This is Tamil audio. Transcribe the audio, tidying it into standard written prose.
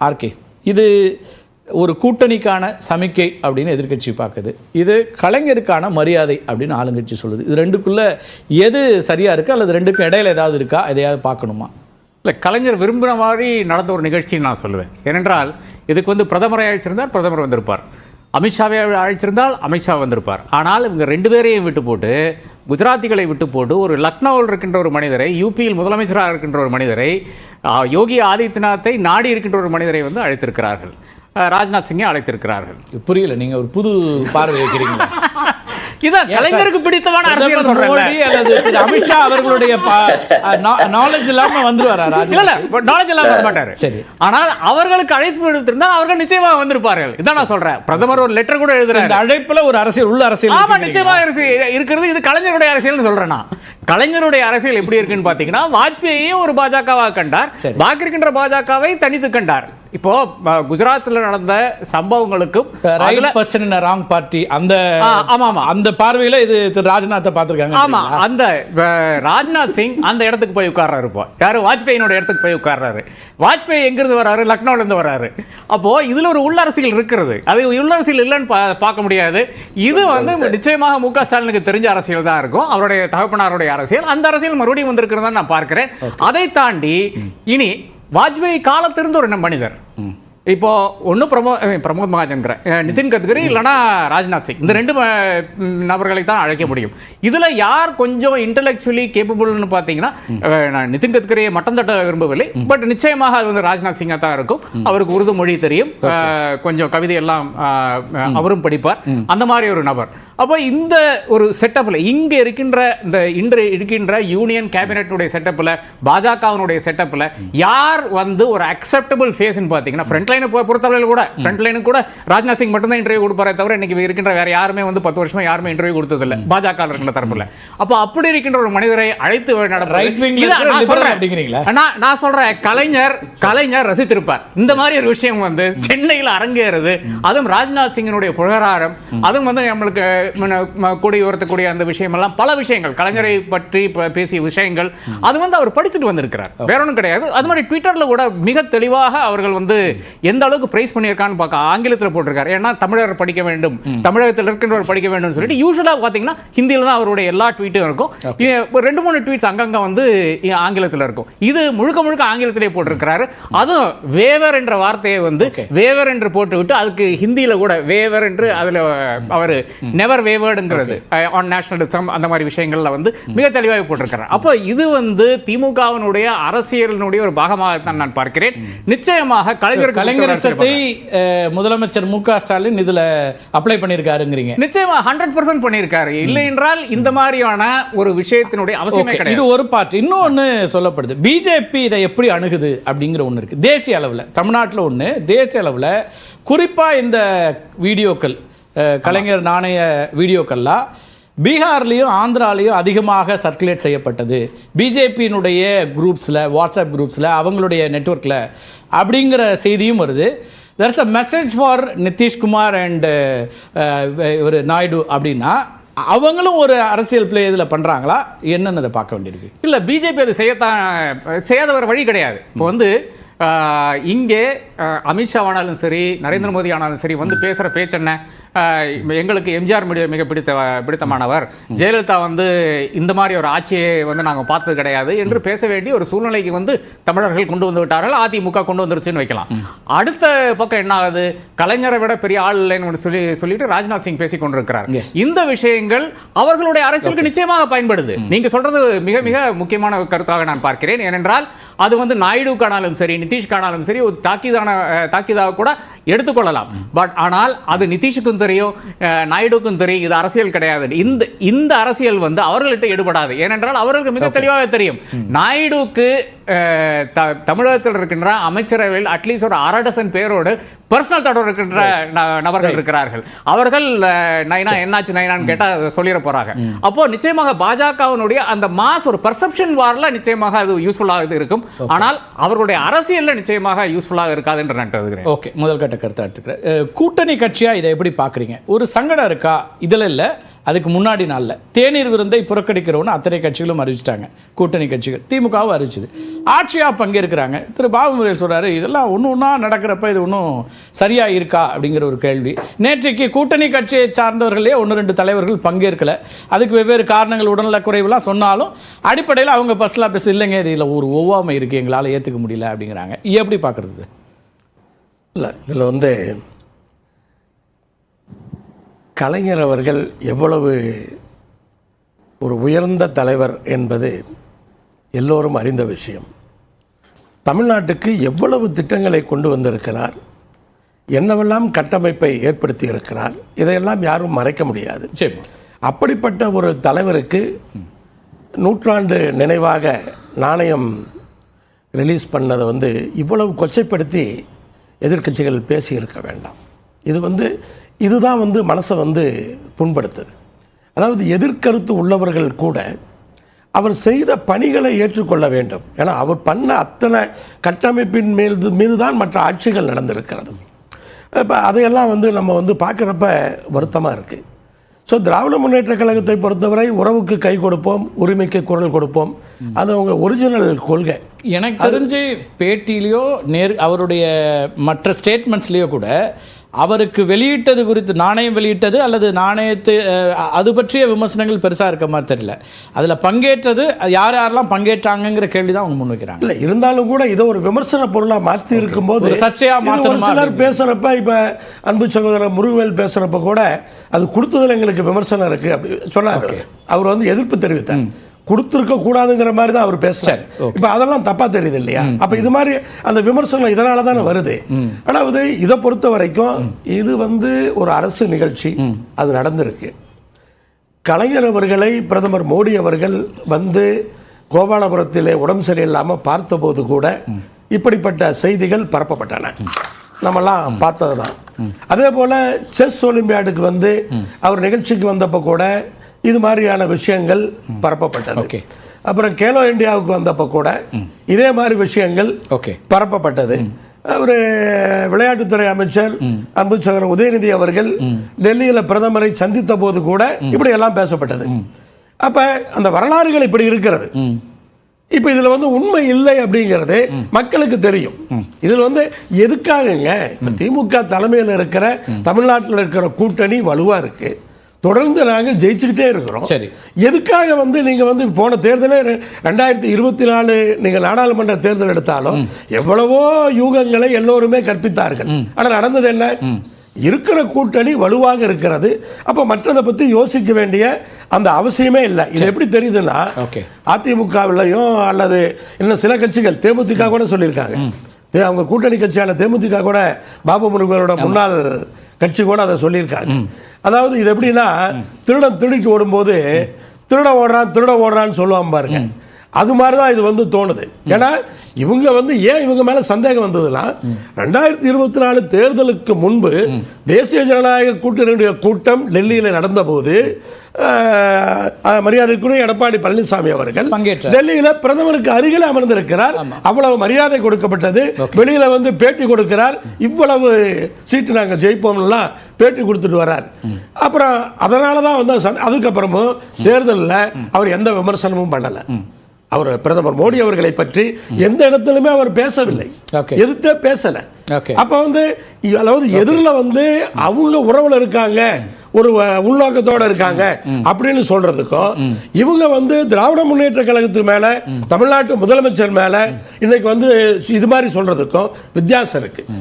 ஆர்கே, இது ஒரு கூட்டணிக்கான சமிக்கை அப்படின்னு எதிர்க்கட்சி பார்க்குது, இது கலைஞருக்கான மரியாதை அப்படின்னு ஆளுங்கட்சி சொல்லுது. இது ரெண்டுக்குள்ள எது சரியா இருக்கு அல்லது ரெண்டுக்கும் இடையில ஏதாவது இருக்கா, எதையாவது பார்க்கணுமா? இல்லை, கலைஞர் விரும்புகிற மாதிரி நடந்த ஒரு நிகழ்ச்சின்னு நான் சொல்லுவேன். ஏனென்றால் இதுக்கு பிரதமரை அழைச்சிருந்தால் பிரதமர் வந்திருப்பார், அமித்ஷாவை அழைச்சிருந்தால் அமித்ஷா வந்திருப்பார். ஆனால் இவங்க ரெண்டு பேரையும் விட்டு போட்டு, குஜராத்திகளை விட்டு போட்டு, ஒரு லக்னோவில் இருக்கின்ற ஒரு மனிதரை, யூபியில் முதலமைச்சராக இருக்கின்ற ஒரு மனிதரை, யோகி ஆதித்யநாத்தை நாடி இருக்கின்ற ஒரு மனிதரை அழைத்திருக்கிறார்கள். ராஜ்நாத் சிங்கை அழைத்திருக்கிறார்கள். புரியல, நீங்க ஒரு புது பார்வை வைக்கிறீங்க. இதான் கலைஞருக்கு பிடித்தமான அரசியல் சொல்றேன். அமித்ஷா அவர்களுடைய நாலேஜ் இல்லாம வந்துருவாரா? இல்ல, நாலேஜ் இல்லாம வர மாட்டாரு. சரி, ஆனால் அவர்களுக்கு அழைப்பு விடுத்திருந்தால் அவர்கள் நிச்சயமா வந்திருப்பார்கள். இதான் நான் சொல்றேன். பிரதமர் ஒரு லெட்டர் கூட எழுதுறாரு. இந்த அழைப்புல ஒரு அரசியல், உள்ள அரசியல். ஆமா, நிச்சயமா இருக்கிறது. இது கலைஞருடைய அரசியல் சொல்றேன் நான். கலைஞருடைய அரசியல் எப்படி இருக்குன்னு பாத்தீங்கன்னா, வாஜ்பேயியை ஒரு பாஜகவாக கண்டார், பாக்கி இருக்கின்ற பாஜகவை தனித்து கண்டார். இப்போ குஜராத்தில் நடந்த சம்பவங்களுக்கும் ராங் பார்ட்டி அந்த பார்வையில இது ராஜ்நாத்தை பார்த்திருக்காங்க. ஆமா, அந்த ராஜ்நாத் சிங் அந்த இடத்துக்கு போய் உட்கார்றாரு. இப்போ யாரு? வாஜ்பேயினோட இடத்துக்கு போய் உட்கார்றாரு. வாஜ்பேயி எங்கிருந்து வர்றாரு? லக்னோல இருந்து வர்றாரு. அப்போ இதுல ஒரு உள்ளரசியல் இருக்கிறது. அது உள்ளரசியல் இல்லைன்னு பார்க்க முடியாது. இது நிச்சயமாக மு.க. ஸ்டாலினுக்கு தெரிஞ்ச அரசியல் தான் இருக்கும், அவருடைய தகப்பனாருடைய அரசியல். அந்த அரசியல் மறுபடியும் வந்திருக்கிறதா நான் பார்க்கிறேன். அதை தாண்டி இனி வாஜ்பேயி காலத்திலிருந்து ஒரு மனிதர், இப்போ ஒன்று பிரமோத் மகாஜன்கிற நிதின் கட்கரி இல்லைனா ராஜ்நாத் சிங், இந்த ரெண்டு நபர்களை தான் அழைக்க முடியும். இதில் யார் கொஞ்சம் இன்டலெக்சுவலி கேப்பபிள்னு பார்த்தீங்கன்னா, நான் நிதின் கட்கரியை மட்டம் தட்ட விரும்பவில்லை, பட் நிச்சயமாக அது ராஜ்நாத் சிங்காக தான் இருக்கும். அவருக்கு உருது மொழி தெரியும், கொஞ்சம் கவிதை எல்லாம் அவரும் படிப்பார், அந்த மாதிரி ஒரு நபர். அப்போ இந்த ஒரு செட்டப்பில் இங்கே இருக்கின்ற இன்று இருக்கின்ற யூனியன் கேபினெட்டுடைய செட்டப்பில், பாஜகவினுடைய செட்டப்பில் யார் ஒரு அக்செப்டபிள் ஃபேஸ்ன்னு பார்த்தீங்கன்னா, ஃப்ரண்ட் லைனை பொறுத்தவரையில் கூட ஃப்ரண்ட் லைனுக்கு கூட ராஜ்நாத் சிங் மட்டும்தான் இன்டர்வியூ கொடுப்பாரே தவிர இன்னைக்கு இருக்கின்ற வேற யாருமே 10 வருஷமா யாருமே இன்டர்வியூ கொடுத்ததில்லை பாஜக இருக்கின்ற தரப்புல. அப்போ அப்படி இருக்கின்ற ஒரு மனிதரை அழைத்து நான் சொல்றேன், கலைஞர் ரசித்திருப்பார். இந்த மாதிரி ஒரு விஷயம் சென்னையில் அரங்கேறுது, அதுவும் ராஜ்நாத் சிங்கினுடைய புகழாரம், அதுவும் நம்மளுக்கு கூடி உயர்த்தக்கூடிய அந்த விஷயம் எல்லாம், பல விஷயங்கள் கலைஞரை பற்றி பேசிய விஷயங்கள், அது அவர் படிச்சுட்டு வந்திருக்கிறார், வேற ஒன்றும் கிடையாது. அது மாதிரி ட்விட்டர்ல கூட மிக தெளிவாக அவர்கள் எந்த அளவுக்கு பிரைஸ் பண்ணியிருக்கான்னு பார்க்க ஆங்கிலத்தில் போட்டிருக்காரு. ஏன்னா தமிழர் படிக்க வேண்டும், தமிழகத்தில் இருக்கின்றவர் படிக்க வேண்டும் சொல்லிட்டு, யூஸ்வலாக பார்த்தீங்கன்னா ஹிந்தியில் தான் அவருடைய எல்லா ட்வீட்டும் இருக்கும். 2-3 ட்வீட்ஸ் அங்கங்க ஆங்கிலத்தில் இருக்கும். இது முழுக்க ஆங்கிலத்திலே போட்டிருக்கிறாரு. அதுவும் வேவர் என்ற வார்த்தையை வேவர் என்று போட்டுவிட்டு அதுக்கு ஹிந்தியில் கூட வேவர் என்று அதில் அவர் நெவர் வேவர்டுங்கிறது ஆன் நேஷனலிசம் அந்த மாதிரி விஷயங்கள்ல மிக தெளிவாக போட்டிருக்கிறார். அப்போ இது திமுகவினுடைய அரசியலினுடைய ஒரு பாகமாகத்தான் நான் பார்க்கிறேன். நிச்சயமாக கலைஞரசத்தை முதலமைச்சர் மு.க. ஸ்டாலின் இதுல அப்ளை பண்ணிருக்காருங்கிறீங்க? நிச்சயமா 100% பண்ணிருக்காரு. இல்லை என்றால் இந்த மாதிரியான ஒரு விஷயத்தினுடைய அவசியமே கிடையாது. இது ஒரு பார்ட். இன்னொன்னு சொல்லப்படுது, பிஜேபி இதை எப்படி அணுகுது அப்படிங்கிற ஒன்று இருக்கு. தேசிய அளவில், தமிழ்நாட்டில் ஒன்று, தேசிய அளவில் குறிப்பா இந்த வீடியோக்கள், கலைஞர் நாணய வீடியோக்கள்லாம் பீகார்லேயும் ஆந்திராலையும் அதிகமாக சர்க்குலேட் செய்யப்பட்டது பிஜேபியினுடைய குரூப்ஸில், வாட்ஸ்அப் குரூப்ஸில், அவங்களுடைய நெட்வொர்க்கில் அப்படிங்கிற செய்தியும் வருது. there's a message for Nitish Kumar and ஒரு நாயுடு அப்படின்னா, அவங்களும் ஒரு அரசியல் பிளே இதில் பண்ணுறாங்களா என்னன்னு அதை பார்க்க வேண்டியிருக்கு. இல்லை, பிஜேபி அது செய்யாத ஒரு வழி கிடையாது. இப்போ இங்கே அமித்ஷாவானாலும் சரி, நரேந்திர மோடி ஆனாலும் சரி, பேசுகிற பேச்சு என்ன? எங்களுக்கு எம்ஜிஆர் மிக பிடித்தமானவர், ஜெயலலிதா இந்த மாதிரி ஒரு ஆட்சியை நாங்கள் பார்த்தது கிடையாது என்று பேச வேண்டிய ஒரு சூழ்நிலைக்கு தமிழர்கள் கொண்டு வந்து விட்டார்கள். அதிமுக கொண்டு வந்துருச்சுன்னு வைக்கலாம். அடுத்த பக்கம் என்ன ஆகுது? கலைஞரை விட பெரிய ஆள் இல்லைன்னு சொல்லிட்டு ராஜ்நாத் சிங் பேசிக் கொண்டிருக்கிறார். இந்த விஷயங்கள் அவர்களுடைய அரசியலுக்கு நிச்சயமாக பயன்படுது. நீங்க சொல்றது மிக மிக முக்கியமான கருத்தாக நான் பார்க்கிறேன். ஏனென்றால் அது நாயுடுக்கானாலும் சரி, நிதிஷ்கானாலும் சரி, ஒரு தாக்கீதாக கூட எடுத்துக்கொள்ளலாம். பட் ஆனால் அது நிதிஷுக்கும் தெரியும், நாயுடுக்கும் தெரியும், இது அரசியல் கிடையாது. இந்த அரசியல் அவர்கள்ட்ட ஈடுபடாது. ஏனென்றால் அவர்களுக்கு மிக தெளிவாக தெரியும், நாயுடுக்கு தமிழகத்தில் இருக்கின்ற அமைச்சரவையில் அட்லீஸ்ட் ஒரு 1/2 டசன் பேரோடு பர்சனல் தொடர்பு இருக்கின்ற நபர்கள் இருக்கிறார்கள். அவர்கள் நைனா என்னாச்சு நைனான்னு கேட்டா சொல்லிட போறாங்க. அப்போ நிச்சயமாக பாஜகவினுடைய அந்த மாஸ் ஒரு பர்செப்ஷன் வார்ல நிச்சயமாக அது யூஸ்ஃபுல்லாக இருக்கும். ஆனால் அவர்களுடைய அரசியல்ல நிச்சயமாக யூஸ்ஃபுல்லாக இருக்காது என்று நான் கருதுகிறேன். ஓகே, முதல் கட்ட கருத்தை எடுத்துக்கிறேன். கூட்டணி கட்சியா இதை எப்படி பார்க்குறீங்க? ஒரு சங்கடம் இருக்கா? இதில் இல்லை, அதுக்கு முன்னாடி நாளில் தேநீர் விருந்தை புறக்கணிக்கிறோன்னு அத்தனை கட்சிகளும் அறிவிச்சிட்டாங்க. கூட்டணி கட்சிகள், திமுகவும் அறிவிச்சுது. ஆட்சியாக பங்கேற்கிறாங்க. திரு பாபு முருகன் சொல்கிறாரு, இதெல்லாம் ஒன்றா நடக்கிறப்ப இது ஒன்றும் சரியாக இருக்கா அப்படிங்கிற ஒரு கேள்வி. நேற்றைக்கு கூட்டணி கட்சியை சார்ந்தவர்களே 1-2 தலைவர்கள் பங்கேற்கலை. அதுக்கு வெவ்வேறு காரணங்கள், உடல்நலக்குறைவுலாம் சொன்னாலும் அடிப்படையில் அவங்க பர்சனலாக பேச இல்லைங்க, இதில் ஒரு ஒவ்வாமை இருக்குது, எங்களால் ஏற்றுக்க முடியல அப்படிங்கிறாங்க. எப்படி பார்க்குறது? இல்லை, இதில் கலைஞர் அவர்கள் எவ்வளவு ஒரு உயர்ந்த தலைவர் என்பது எல்லோரும் அறிந்த விஷயம். தமிழ்நாட்டுக்கு எவ்வளவு திட்டங்களை கொண்டு வந்திருக்கிறார், என்னவெல்லாம் கட்டமைப்பை ஏற்படுத்தி இருக்கிறார், இதையெல்லாம் யாரும் மறைக்க முடியாது. சரி, அப்படிப்பட்ட ஒரு தலைவருக்கு 100ஆண்டு நினைவாக நாணயம் ரிலீஸ் பண்ணதை இவ்வளவு கொச்சைப்படுத்தி எதிர்க்கட்சிகள் பேசியிருக்க வேண்டாம். இதுதான் மனசை புண்படுத்துது. அதாவது எதிர்கருத்து உள்ளவர்கள் கூட அவர் செய்த பணிகளை ஏற்றுக்கொள்ள வேண்டும். ஏன்னா அவர் பண்ண அத்தனை கட்டமைப்பின் மீது தான் மற்ற ஆட்சிகள் நடந்திருக்கிறது. இப்போ அதையெல்லாம் நம்ம பார்க்குறப்ப வருத்தமாக இருக்குது. ஸோ திராவிட முன்னேற்ற கழகத்தை பொறுத்தவரை உறவுக்கு கை கொடுப்போம், உரிமைக்கு குரல் கொடுப்போம், அது அவங்க ஒரிஜினல் கொள்கை. எனக்கு தெரிஞ்சு பேட்டியிலையோ அவருடைய மற்ற ஸ்டேட்மெண்ட்ஸ்லேயோ கூட அவருக்கு வெளியிட்டது குறித்து, நாணயம் வெளியிட்டது அல்லது நாணயத்து அது பற்றிய விமர்சனங்கள் பெருசாக இருக்க மாதிரி தெரியல. அதில் பங்கேற்றது யாரெல்லாம் பங்கேற்றாங்கிற கேள்வி தான் அவங்க முன்வைக்கிறாங்க. இல்லை, இருந்தாலும் கூட இதை ஒரு விமர்சன பொருளாக மாற்றி இருக்கும்போது சர்ச்சையாக மாற்றணும். சிலர் பேசுகிறப்ப, இப்போ அன்பு சகோதரர் முருகவேல் பேசுகிறப்ப கூட அது கொடுத்ததில் எங்களுக்கு விமர்சனம் இருக்குது அப்படி சொன்னார். அவர் எதிர்ப்பு தெரிவித்தார். கொடுத்துருக்க கூடாதுங்கிற மாதிரி தான் அவர் பேசுறாரு. இப்போ அதெல்லாம் தப்பா தெரியுது இல்லையா? அப்ப இது மாதிரி அந்த விமர்சனம் இதனால தானே வருது. அதாவது இதை பொறுத்த வரைக்கும் இது ஒரு அரசு நிகழ்ச்சி, அது நடந்திருக்கு. கலைஞர் அவர்களை பிரதமர் மோடி அவர்கள் கோபாலபுரத்திலே உடம்பு சரியில்லாமல் பார்த்தபோது கூட இப்படிப்பட்ட செய்திகள் பரப்பப்பட்டன, நம்மெல்லாம் பார்த்ததுதான். அதே போல செஸ் ஒலிம்பியாடுக்கு அவர் நிகழ்ச்சிக்கு வந்தப்போ கூட இது மாதிரியான விஷயங்கள் பரப்பப்பட்டது. அப்புறம் கேலோ இந்தியாவுக்கு வந்தப்போ கூட இதே மாதிரி விஷயங்கள் பரப்பப்பட்டது. ஒரு விளையாட்டுத்துறை அமைச்சர் அன்பு சகோதரர் உதயநிதி அவர்கள் டெல்லியில் பிரதமரை சந்தித்த போது கூட இப்படி எல்லாம் பேசப்பட்டது. அப்ப அந்த வரலாறுகள் இப்படி இருக்கிறது. இப்ப இதுல உண்மை இல்லை அப்படிங்கிறது மக்களுக்கு தெரியும். இதுல எதுக்காகங்க திமுக தலைமையில் இருக்கிற தமிழ்நாட்டில் இருக்கிற கூட்டணி வலுவா இருக்கு, தொடர்ந்து நாங்கள் ஜெயிச்சுக்கிட்டே இருக்கிறோம். சரி, எதுக்காக நீங்க போன தேர்தலே 2024 நீங்க நாடாளுமன்ற தேர்தல் எடுத்தாலும் எவ்வளவோ யூகங்களை எல்லோருமே கற்பித்தார்கள். ஆனா நடந்தது என்ன? இருக்கிற கூட்டணி வலுவாக இருக்கிறது. அப்ப மற்றதை பத்தி யோசிக்க வேண்டிய அந்த அவசியமே இல்லை. இது எப்படி தெரியுதுன்னா, அதிமுகவிலையும் அல்லது இன்னும் சில கட்சிகள், தேமுதிக கூட சொல்லியிருக்காங்க, அவங்க கூட்டணி கட்சியான தேமுதிக கூட பாபு முருகனோட முன்னாள் கட்சி கூட அதை சொல்லியிருக்காங்க. அதாவது இது எப்படின்னா, திருடன் திருடிக்கு ஓடும்போது திருட ஓடுறான்னு சொல்லுவாங்க பாருங்க, அது மாதிரிதான் இது தோணுது. ஏன்னா இவங்க ஏன் இவங்க மேல சந்தேகம் வந்ததுன்னா, 2024 தேர்தலுக்கு முன்பு தேசிய ஜனநாயக கூட்டணியுடைய கூட்டம் டெல்லியில் நடந்த போது மரியாதைக்குரிய எடப்பாடி பழனிசாமி அவர்கள் டெல்லியில பிரதமருக்கு அருகில் அமர்ந்திருக்கிறார். அவ்வளவு மரியாதை கொடுக்கப்பட்டது. வெளியில பேட்டி கொடுக்கிறார், இவ்வளவு சீட்டு நாங்க ஜெயிப்போம்லாம் பேட்டி கொடுத்துட்டு வர்றார். அப்புறம் அதனாலதான் அதுக்கப்புறமும் தேர்தலில் அவர் எந்த விமர்சனமும் பண்ணல. அவர் பிரதமர் மோடி அவர்களை பற்றி எந்த இடத்திலுமே அவர் பேசவில்லை, எதிர்த்தே பேசல. அப்ப அதாவது எதிரில் அவங்க உறவுல இருக்காங்க, ஒரு உள்நோக்கத்தோட இருக்காங்க அப்படின்னு சொல்றதுக்கும், இவங்க திராவிட முன்னேற்ற கழகத்துக்கு மேல, தமிழ்நாட்டு முதலமைச்சர் மேல இன்னைக்கு இது மாதிரி சொல்றதுக்கும் வித்தியாசம் இருக்கு.